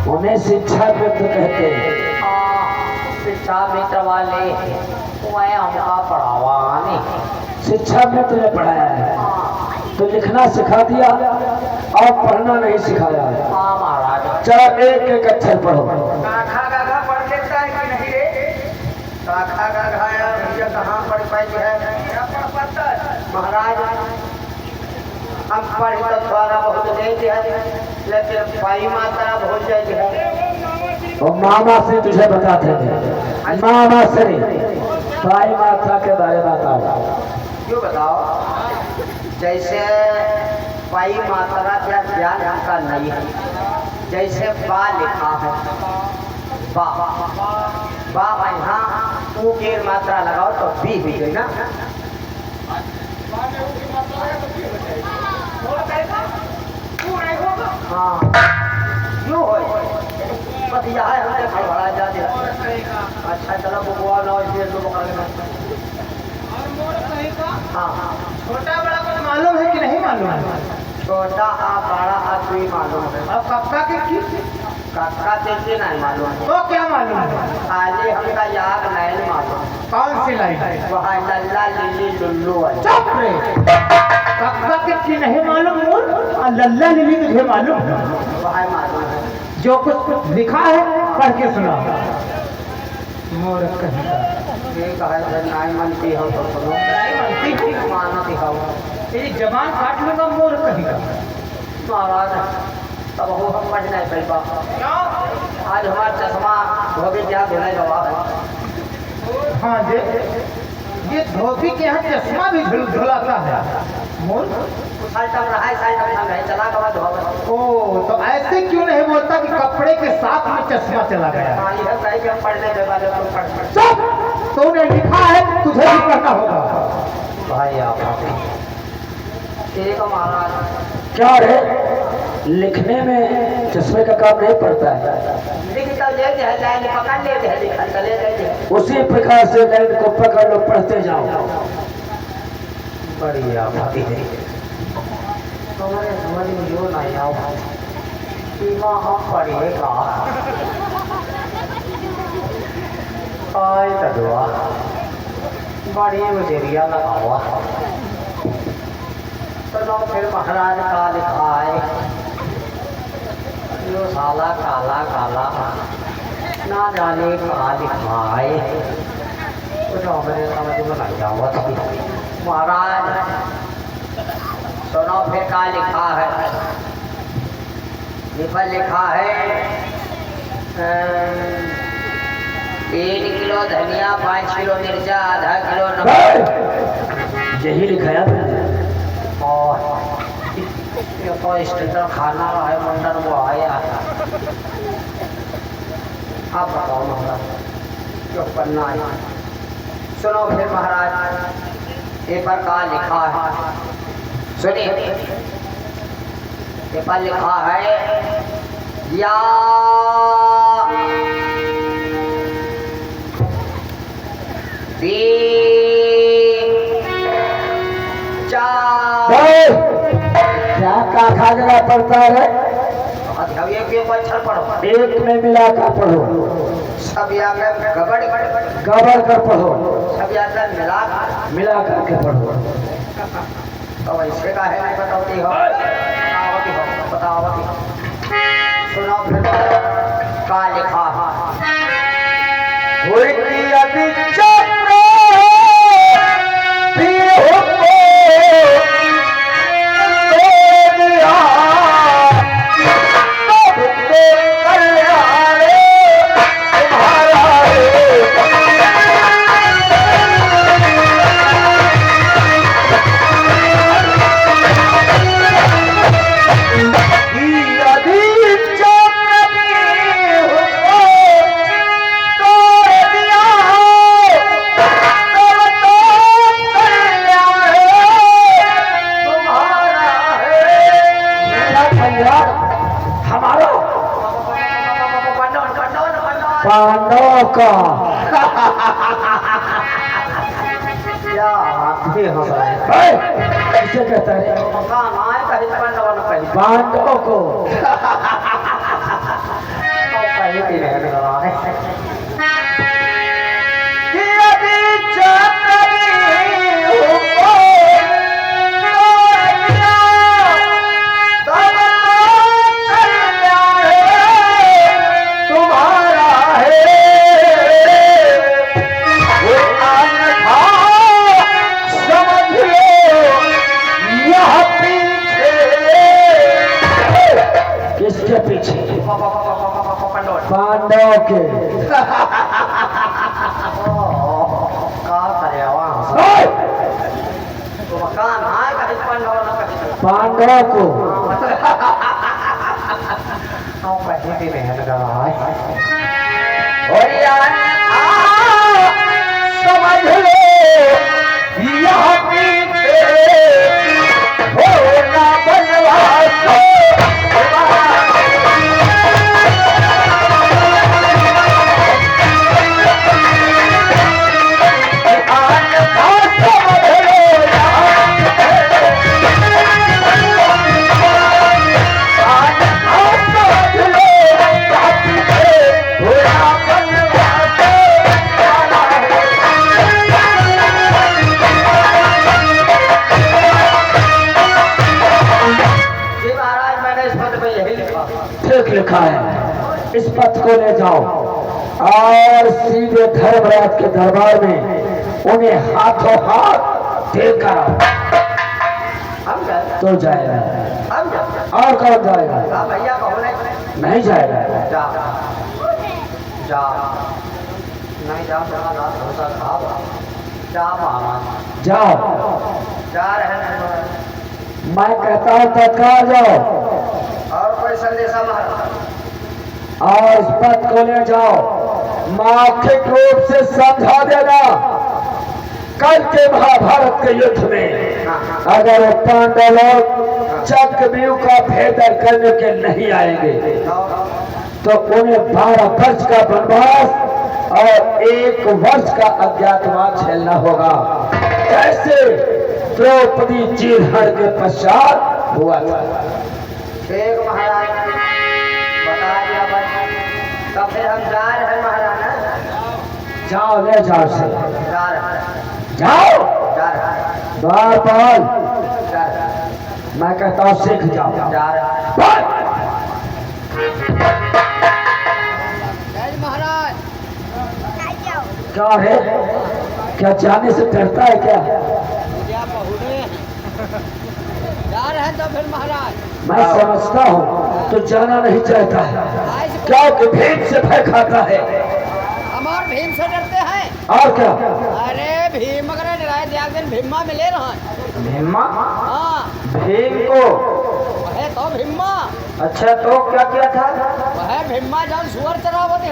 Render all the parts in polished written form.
उन्हें शिक्षा मित्र कहते हैं। शिक्षा मित्र वाले मैं हमका पढ़ावा नहीं। शिक्षा मित्र ने पढ़ाया है तो लिखना सिखा दिया और पढ़ना नहीं सिखाया है। हाँ महाराज। चलो एक एक अक्षर पढ़ो। काखा गाघा पढ़ लेता है कि नहीं रे? काखा गाघा भैया कहाँ पढ़ पाई है? क्या पढ़ पाता है महाराज? हम पढ़ तो थोड़ा बहुत देते हैं लेकिन पाई मात्रा भूल जाती है। और मामा से तुझे बताते थे, मामा से पाई मात्रा के बारे में बताओ। क्यों बताओ? जैसे पाई मात्रा का ज्ञान हमका नहीं है। जैसे बा लिखा है, बा बा यहाँ ऊ की मात्रा लगाओ तो बी हुई गई ना। हाँ क्यों हो बस यहाँ है हमने खड़बड़ा जाते हैं। अच्छा चलो बुआ ना इसलिए तो पकड़ लेना। हाँ छोटा बड़ा कुछ मालूम है कि नहीं मालूम है? छोटा आ बड़ा आ कोई मालूम है। और कक्का के की? काका तेरे नहीं मालूम है। तो क्या मालूम है? आले हमका याद नहीं मालूम। कौन सी लाइन? वहाँ लल्ला लिली लुल्लू है। चुप रे। कक्का के की नहीं मालूम और लल्ला लिली तुझे मालूम है? वहाँ मालूम है। जो कुछ लिखा है पढ़ के सुना। मूर्ख कहीं का। ठीक है नहीं मनती हो तो सुनो। नहीं मनती मानो दिखाओ। तेरी जबान काट लूंगा मूर्ख कहीं का। महाराज तब वो हम पढ़ नहीं पाई बा। आज हमारा चश्मा धोबी क्या धोने गवा है। हाँ जे ये धोबी के यहाँ चश्मा भी धुलाता है। मूर्ख। साइटम रहा है साइटम नहीं चला गवा धोबा। ओ तो ऐसे क्यों नहीं बोलता कि कपड़े के साथ में चश्मा चला गया? हाँ यह सही कि हम पढ़ने के बाद तुम पढ़। चुप। तूने लिखा है तुझे भी पढ़ना होगा। भाई आप ठीक है महाराज। क्या है लिखने में चश्मे का काम नहीं पड़ता है। लिख तो लेते हैं लाइन पकड़ लेते हैं लिखन चले जाते हैं। उसी प्रकार से लाइन को पकड़ लो पढ़ते जाओ। बढ़िया भाभी तुम्हारे समझ में यो नहीं आओ सीमा हम पढ़ेगा। आय तदुआ बड़ी मुझेरिया लगावा तो लो फिर महाराज का लिखा है यो साला काला काला ना जाने कहा लिखा है कुछ मेरे समझ में नहीं आवा था। महाराज सुनो फिर का लिखा है। पर लिखा है 3 किलो धनिया 5 किलो मिर्चा आधा किलो नमक। यही लिखाया था। और ये तो स्टेटर खाना है मंडन वो आया। आप बताओ महाराज क्यों पढ़ना है? सुनो फिर महाराज ये पर का लिखा है सुनिए। ये पर लिखा है या क्या काखा जगह पड़ता है? अक्षर पढ़ो। एक में मिला कर पढ़ो। सब याद गबड़ गबड़ कर पढ़ो। सब याद मिला करके पढ़ो। तो ऐसे का है नहीं बताओती हो बताओती हो। सुनो फिर का लिखा पांडव का क्या ही हो रहा है। कैसे कहता है? पांडव पांडव को नहर गवाए कि यदि चक्री हो तुम्हारा है वो अन्यथा समझ लो यह पीछे किसके पीछे? पांडव के। का करे ओए! तो मकान आए का पांडव ना पांडव कोเอาไปที่ไหนกันร้อยโอ้ยอ่าसमझ लो यह पीछे हो ना बनवास ठीक लिखा है। इस पथ को ले जाओ और सीधे धर्मराज के दरबार में उन्हें हाथों हाथ देकर आओ। हम जाए तो जाएगा हम जाए और कौन जाएगा? भैया कहो नहीं जाएगा। जा जा नहीं जा रात होता था जा महाराज जाओ। जा रहे हैं मैं कहता हूँ तत्काल जाओ और कोई संदेशा महाराज और इस पथ को ले जाओ। मौखिक रूप से समझा देना कल के महाभारत के युद्ध में अगर वो पांडव लोग चक्रव्यूह का भेदन करने के नहीं आएंगे तो उन्हें 12 वर्ष का वनवास और 1 वर्ष का अज्ञातवास झेलना होगा, जैसे द्रौपदी चीरहरण के पश्चात हुआ था। ठीक महाराज बता दिया बस तब फिर हम जा रहे हैं महाराज जाओ ले जाओ से जा रहे हैं जाओ जा रहे हैं बार बार जा रहे हैं मैं कहता हूँ सीख जाओ। जा रहे हैं बार। महाराज क्या है? क्या जाने से डरता है क्या? जा रहे हैं तो फिर महाराज मैं समझता हूँ तो जाना नहीं चाहता है क्योंकि भीम से भय खाता है। हम और भीम से डरते हैं और क्या? अरे भीम अगर डराए दिया दिन भीमा मिले रहा भीमा? हाँ भीम को? वह तो भीमा अच्छा तो क्या किया था? वह भीमा जब सुअर चरावत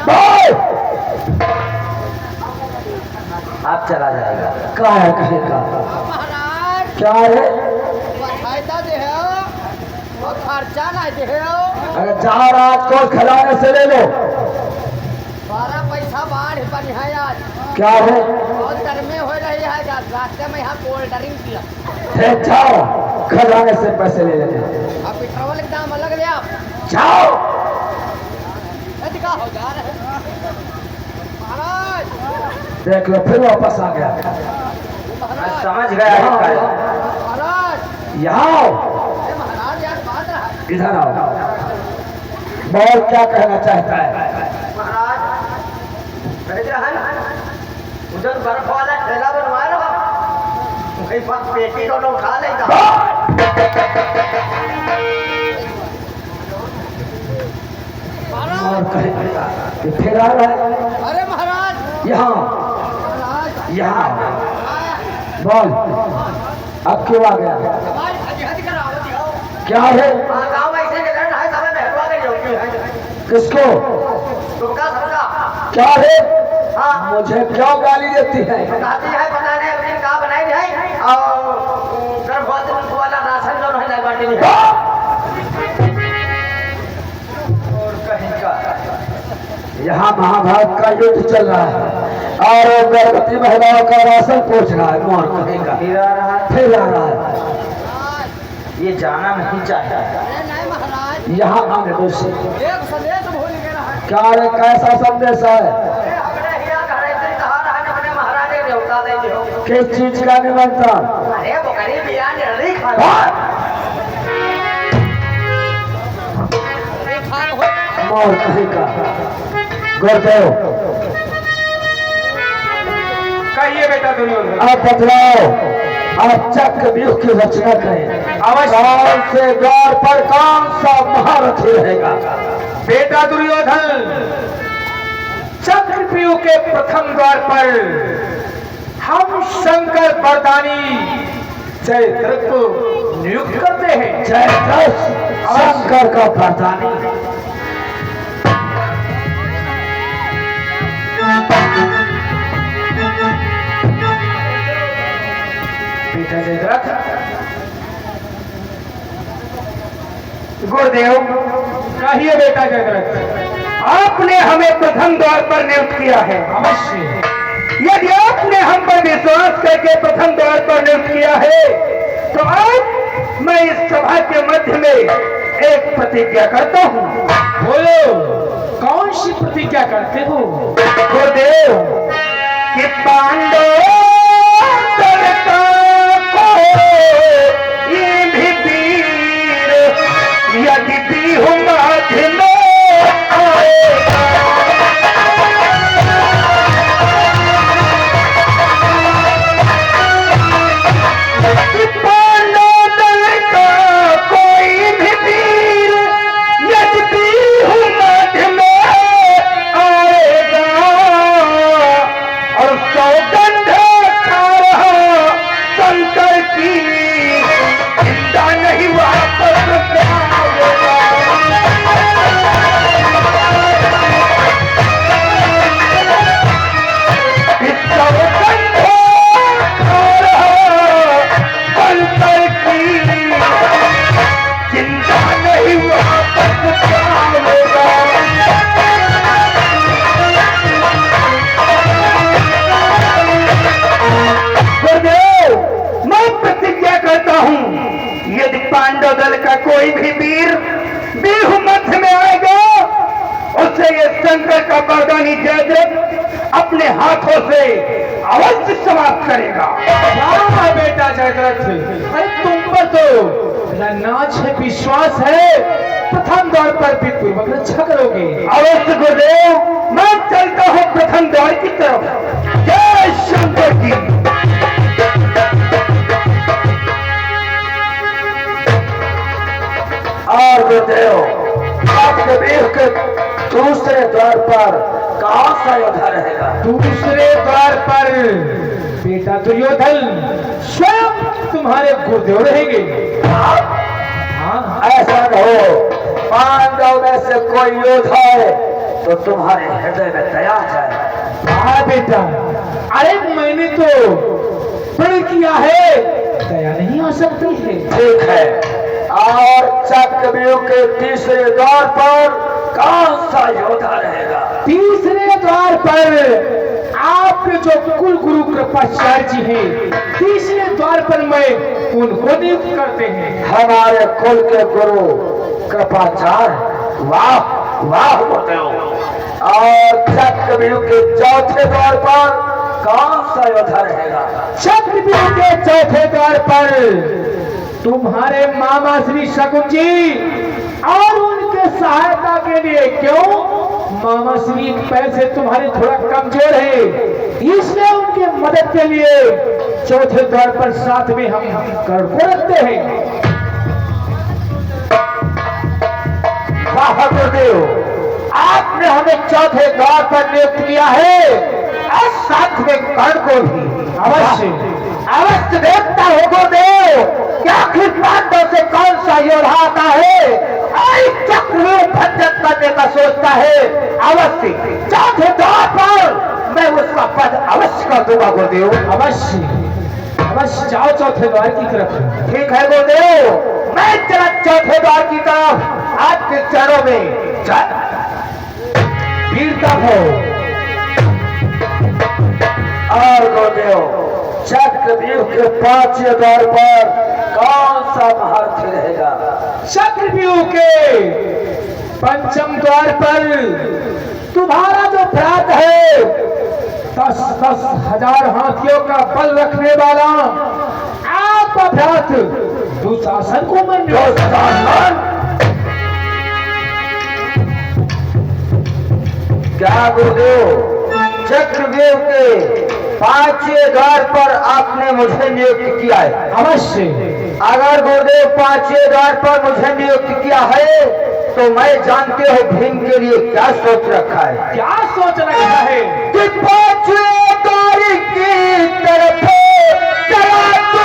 आप चला जाएगा। क्या है कहेगा? महाराज क्या है? फायदा दे वो खर्चा नहीं दे अरे चार रात को खजाने से ले लो। 12 पैसा बाढ़ पर है आज क्या है? बहुत गर्मी हो रही है रास्ते में यहाँ कोल्ड ड्रिंक किया फिर जाओ खजाने से पैसे ले लेते। अब पेट्रोल के दाम अलग लिया जाओ। का हो जा रहे महाराज देख लो फिर वापस आ गया। महाराज समझ गया। महाराज यहाँ आओ। महाराज यार बात रहा इधर आओ। बोल क्या कहना चाहता है? महाराज उधर बर्फ वाला ठेला बनवा रहा वही पेटी दोनों उठा लेगा। और कहेगा कि फिर आ रहा है। अरे महाराज यहाँ महाराज यहाँ बोल अब क्यों आ गया? क्या है? गाँव ऐसे निकल रहा है समय महलवा गई किसको? तुमका सबका क्या है? हाँ मुझे क्यों गाली देती है? बताती है पता नहीं अपनी कहाँ बनाई है और गर्भवती वाला राशन जो है बांटे नहीं और कहीं का यहाँ महाभारत का युद्ध चल रहा है और वो गर्भवती महिलाओं का राशन पूछ रहा है। मोर कहेगा फिर आ रहा है। ये जाना नहीं चाहिए। नहीं महाराज यहाँ आने दो से। एक संदेश भूल गया है क्या रे कैसा संदेश है? हमने हिया घरे से कहा रहा कि अपने महाराज ने न्योता दे दियो। किस चीज का निमंत्रण? अरे बकरी बिया जल्दी खा मोर कहीं का गुरुदेव कहिए बेटा दुर्योधन। आप बतलाओ, आप चक्रव्यूह की रचना करें। अवश्य। कौन से द्वार पर कौन सा महारथी रहेगा? बेटा दुर्योधन, चक्रव्यूह के प्रथम द्वार पर हम शंकर वरदानी जयद्रथ को नियुक्त करते हैं। जयद्रथ शंकर का वरदानी। बेटा जयद्रथ, गुरुदेव कहिए बेटा जयद्रथ। आपने हमें प्रथम द्वार पर नियुक्त किया है। अवश्य। यदि आपने हम पर विश्वास करके प्रथम द्वार पर नियुक्त किया है तो आज मैं इस सभा के मध्य में एक प्रतिज्ञा करता हूँ। बोलो, कौन सी प्रतिज्ञा करते हो? गुरुदेव कि पांडव यदि भी हूँ मध्य में पांडव दल का कोई भी वीर बिहु मध्य में आएगा उसे ये शंकर का वरदानी जयद्रथ अपने हाथों से अवश्य समाप्त करेगा। वाह बेटा जयद्रथ, अरे तुम पर तो नाच है, विश्वास है, प्रथम द्वार पर भी पूर्वक रक्षा करोगे। अवश्य गुरुदेव, मैं चलता हूँ प्रथम द्वार की तरफ। जय शंकर की। और गुरुदेव, चक्रव्यूह के दूसरे द्वार पर कौन सा योद्धा रहेगा? दूसरे द्वार पर बेटा दुर्योधन स्वयं तुम्हारे गुरुदेव रहेंगे। हाँ, ऐसा हो पांडव में से कोई योद्धा है तो तुम्हारे हृदय में दया जाए। हाँ बेटा, अरे मैंने तो प्रण किया है, दया नहीं आ सकती है। ठीक है। और चक्रव्यूह के तीसरे द्वार पर कौन सा योद्धा रहेगा? तीसरे द्वार पर आपके जो कुल गुरु कृपाचार्य जी हैं, तीसरे द्वार पर मैं उनको नियुक्त करते हैं। हमारे कुल के गुरु कृपाचार्य। वाह वाह गुरुदेव। और चक्रव्यूह के चौथे द्वार पर कौन सा योद्धा रहेगा? चक्रव्यूह के चौथे द्वार पर तुम्हारे मामा श्री शकुन जी और उनके सहायता के लिए। क्यों? मामा श्री पैसे तुम्हारे थोड़ा कमजोर है, इसलिए उनके मदद के लिए चौथे द्वार पर साथ में हम कर्ण को रखते हैं। वाह गुरुदेव, आपने हमें चौथे द्वार पर नियुक्त किया है और साथ में कर्ण को भी। अवश्य अवश्य देखता हो गुरुदेव, क्या आखिर पांडव से कौन सा योद्धा आता है चक्रव्यूह भंजन करने का सोचता है। अवश्य चौथे द्वार पर मैं उसका पद अवश्य कर दूंगा गुरुदेव। अवश्य अवश्य जाओ चौथे द्वार की तरफ। ठीक है गुरुदेव, मैं चला चौथे द्वार की तरफ। आपके चरणों में वीरता हो। और गुरुदेव, चक्रव्यूह के पांचवें द्वार पर कौन सा महारथी रहेगा? चक्रव्यूह के पंचम द्वार पर तुम्हारा जो भ्रात है 10-10 हजार हाथियों का बल रखने वाला आपका भ्रात दुशासन को मन क्या गुरुदेव, चक्रव्यूह के 5वें द्वार पर आपने मुझे नियुक्त किया है। अवश्य। अगर गुरुदेव 5वें द्वार पर मुझे नियुक्त किया है तो मैं जानते हो भीम के लिए क्या सोच रखा है। क्या सोच रखा है? कि 5वें द्वार की तरफ चला तो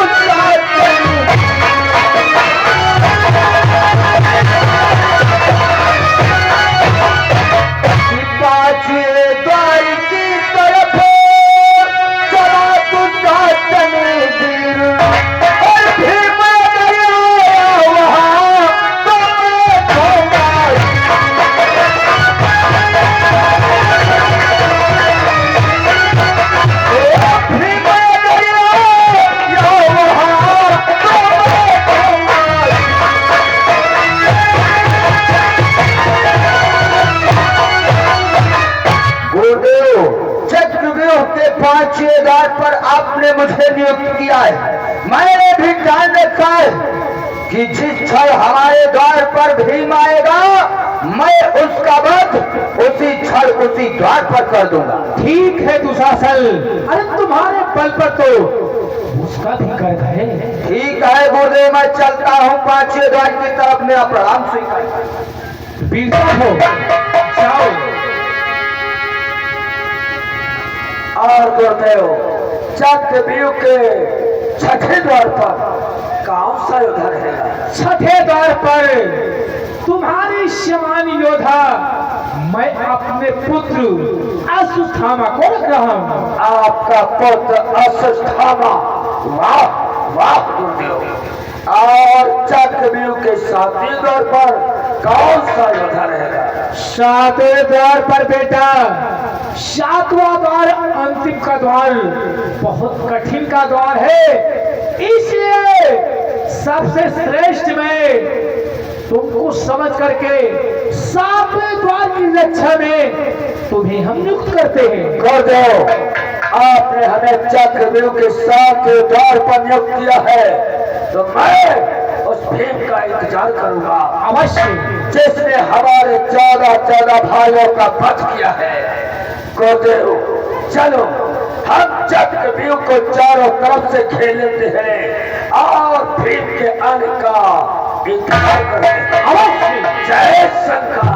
के 5वें द्वार पर आपने मुझे नियुक्त किया है। मैंने भी जान रखा है कि जिस क्षण हमारे द्वार पर भीम आएगा मैं उसका वध उसी क्षण उसी द्वार पर कर दूंगा। ठीक है दुशासन, अरे तुम्हारे बल पर तो उसका भी गर्व है। ठीक है गुरुदेव, मैं चलता हूँ 5वें द्वार की तरफ, मेरा प्रणाम स्वीकार। वीरता हो, जाओ। और गुरुदेव, चक्रव्यूह के 6ठे द्वार पर कौन सा योद्धा रहेगा? 6ठे द्वार पर तुम्हारी समान योद्धा मैं अपने पुत्र अश्वत्थामा को रख रहा हूँ। आपका पुत्र अश्वत्थामा? वाह वाह गुरुदेव। और चक्रव्यूह के 7वें द्वार पर कौन सा योद्धा रहेगा? 7वें द्वार पर बेटा, 7वां द्वार अंतिम का द्वार बहुत कठिन का द्वार है, इसलिए सबसे श्रेष्ठ में तुमको समझ करके 7वें द्वार की रक्षा में तुम्हें हम नियुक्त करते हैं। गुरुदेव, आपने हमें चक्रव्यूह के 7वें द्वार पर नियुक्त किया है तो मैं उस भीम का इंतजार करूंगा। अवश्य। जिसने हमारे 14 भाइयों का वध किया है। गुरुदेव, चलो हम चक्रव्यूह को चारों तरफ से घेर लेते हैं और भीम के आने का इंतजार करते हैं। अवश्य। जय शंकर।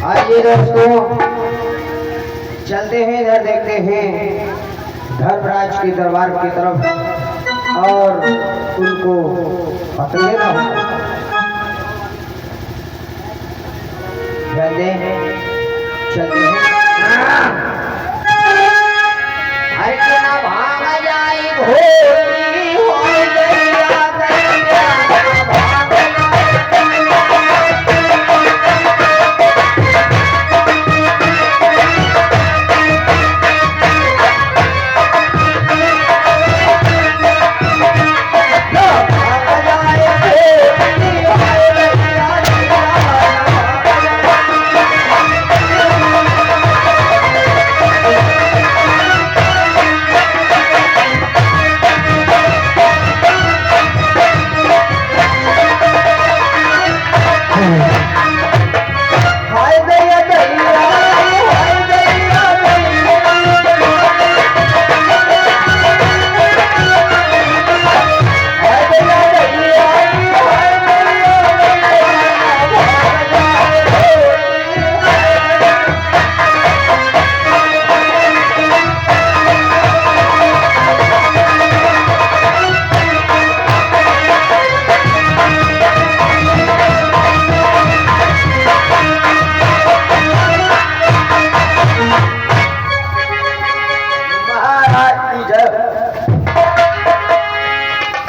आइए दोस्तों, चलते हैं, इधर देखते हैं धर्मराज के दरबार की तरफ और उनको पत्र लेना होगा। चलते हैं। हर के ना भाग जाए घोड़ी हो गया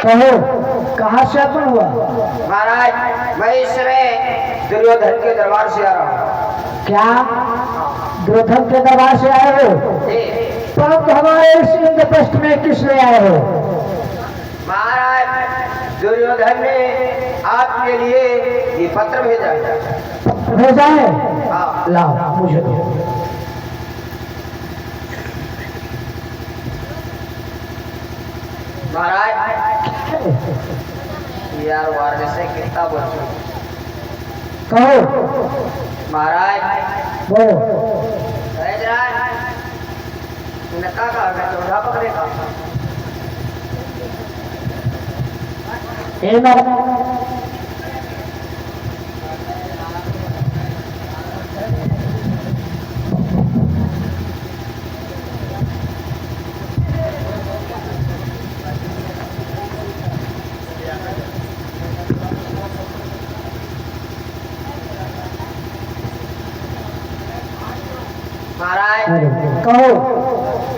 कहो कहाँ से अपन हुआ? महाराज मैं इस समय दुर्योधन के दरबार से आ रहा हूँ। क्या दुर्योधन के दरबार से आए हो? परंतु हमारे इस इंद्रप्रस्थ में किस लिए आए हो? महाराज दुर्योधन ने आपके लिए ये पत्र भेजा है। पत्र भेजा है? हाँ। लाओ मुझे दो। महाराज यार वार से कितना बोलते कहो महाराज वो नका का चौधा पकड़े का ए ना महाराज कहो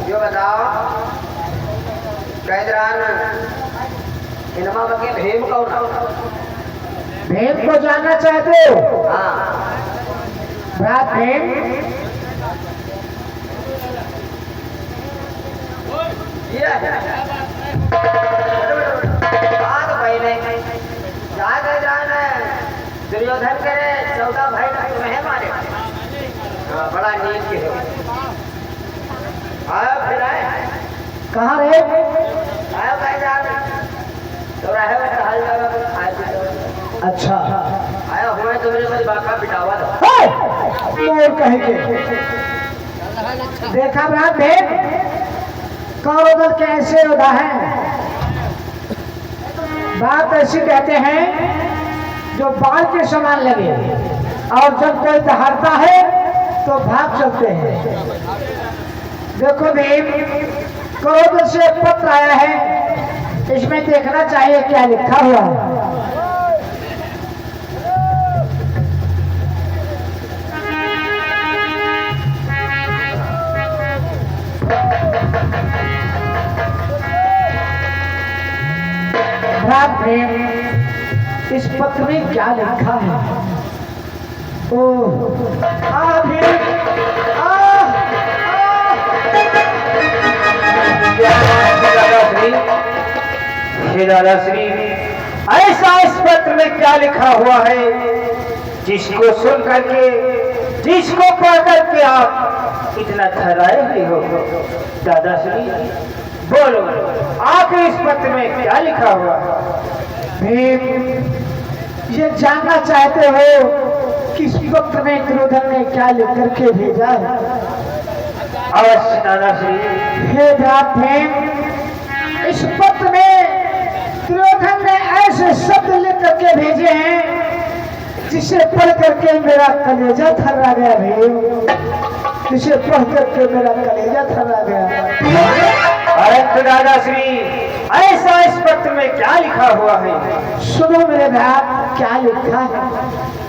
जो बताओ कैदरान इनमा बके भीम कौन? भीम को जानना चाहते हो? हाँ भ्रात भीम ये बात पहले जा जान दुर्योधन करे 14 भाई का तुम्हें मारे। हाँ, बड़ा नीच के हो। आयो फिर आए कहाँ रहे? आयो कह जान तो रहे वो टहल जाओ आए तो अच्छा आयो हुए तुमने मुझे बाका बिटावा दो। मोर कहेंगे। देखा भ्रात भीम कौरव कैसे योद्धा है। बात ऐसी कहते हैं जो बाल के समान लगे और जब कोई दहाड़ता है तो भाग चलते हैं। देखो भीम कौरव से पत्र आया है, इसमें देखना चाहिए क्या लिखा हुआ है। इस पत्र में क्या लिखा है? ओह दादाश्री ऐसा इस पत्र में क्या लिखा हुआ है जिसको सुन करके जिसको पढ़ करके आप इतना थर्राए हुए हो? दादाश्री बोलो आखिर इस पत्र में क्या लिखा हुआ है? ये जानना चाहते हो कि इस पत्र में दुर्योधन ने क्या लिख करके भेजा है? अवश्य दादाश्री। हे भ्रात भीम इस पत्र में दुर्योधन ने ऐसे शब्द लिख करके भेजे हैं जिसे पढ़ करके मेरा कलेजा थर्रा गया भीम, जिसे पढ़ करके मेरा कलेजा थर्रा गया। अरे दादाश्री ऐसा इस पत्र में क्या लिखा हुआ है? सुनो मेरे भ्रात क्या लिखा है।